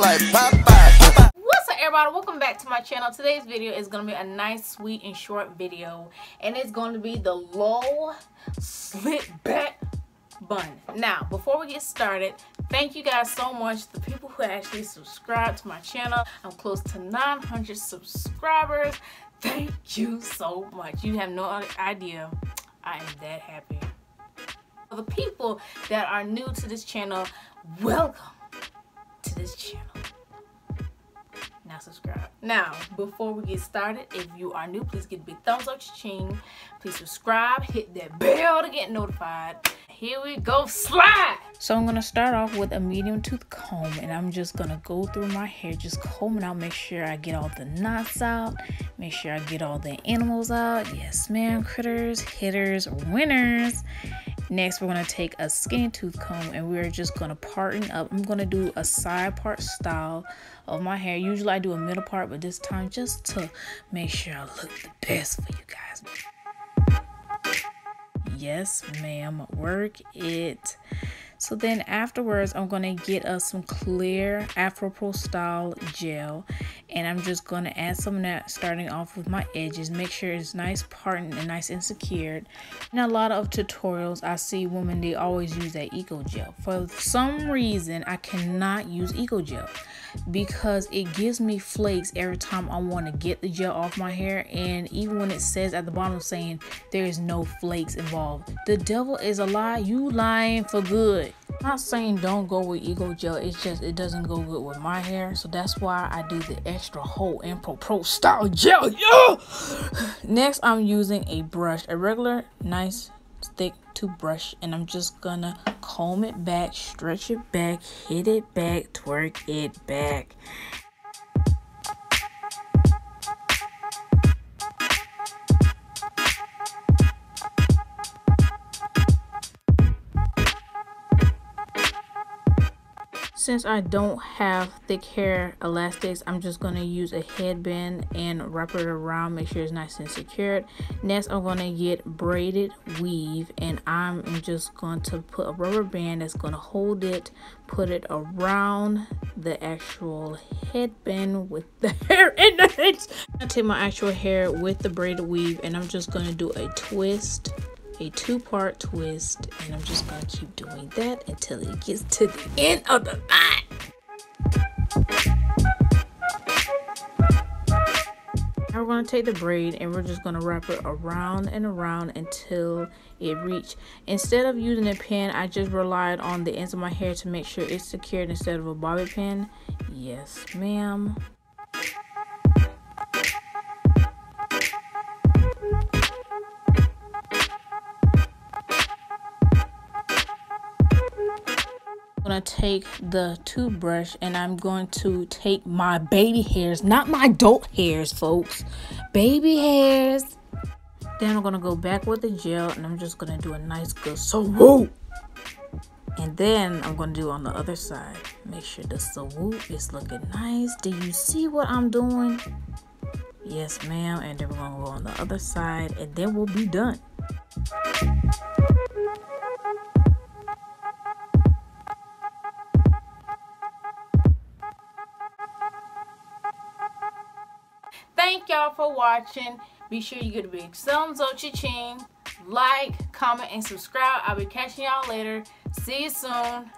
like Popeye. What's up, everybody? Welcome back to my channel. Today's video is going to be a nice, sweet, and short video. And it's going to be the low slit back bun. Now, before we get started, thank you guys so much. The people who actually subscribe to my channel. I'm close to 900 subscribers. Thank you so much. You have no idea. I am that happy. For the people that are new to this channel, welcome to this channel. Now subscribe. Now, before we get started, if you are new, please give a big thumbs up, cha-ching. Please subscribe, hit that bell to get notified. Here we go, slide! So I'm gonna start off with a medium tooth comb, and I'm just gonna go through my hair, just combing out, make sure I get all the knots out, make sure I get all the animals out. Yes, ma'am, critters, hitters, winners. Next, we're gonna take a skinny tooth comb and we're just gonna parting up. I'm gonna do a side part style of my hair. Usually I do a middle part, but this time just to make sure I look the best for you guys. Yes, ma'am, work it. So then afterwards, I'm gonna get us some clear Afro Pro style gel, and I'm just gonna add some of that, starting off with my edges. Make sure it's nice parting and nice and secured. In a lot of tutorials, I see women, they always use that Eco Gel. For some reason, I cannot use Eco Gel because it gives me flakes every time I want to get the gel off my hair, and even when it says at the bottom saying there is no flakes involved, the devil is a lie. You lying for good. I'm not saying don't go with Eco Gel, it's just it doesn't go good with my hair, so that's why I do the extra whole Afro Pro style gel. Yeah! Next, I'm using a brush, a regular nice thick toothbrush, and I'm just gonna comb it back, stretch it back, hit it back, twerk it back. Since I don't have thick hair elastics, I'm just going to use a headband and wrap it around, make sure it's nice and secured. Next, I'm going to get braided weave, and I'm just going to put a rubber band that's going to hold it, put it around the actual headband with the hair in it. I'm going to take my actual hair with the braided weave, and I'm just going to do a twist, a two-part twist, and I'm just gonna keep doing that until it gets to the end of the line. Now we're gonna take the braid and we're just gonna wrap it around and around until it reaches. Instead of using a pin, I just relied on the ends of my hair to make sure it's secured instead of a bobby pin. Yes, ma'am. I'm going to take the toothbrush and I'm going to take my baby hairs, not my adult hairs, folks, baby hairs. Then I'm going to go back with the gel and I'm just going to do a nice good swoop. And then I'm going to do on the other side. Make sure the swoop is looking nice. Do you see what I'm doing? Yes, ma'am. And then we're going to go on the other side and then we'll be done. Thank y'all for watching. Be sure you get a big thumbs up, cha-ching, like, comment, and subscribe. I'll be catching y'all later. See you soon.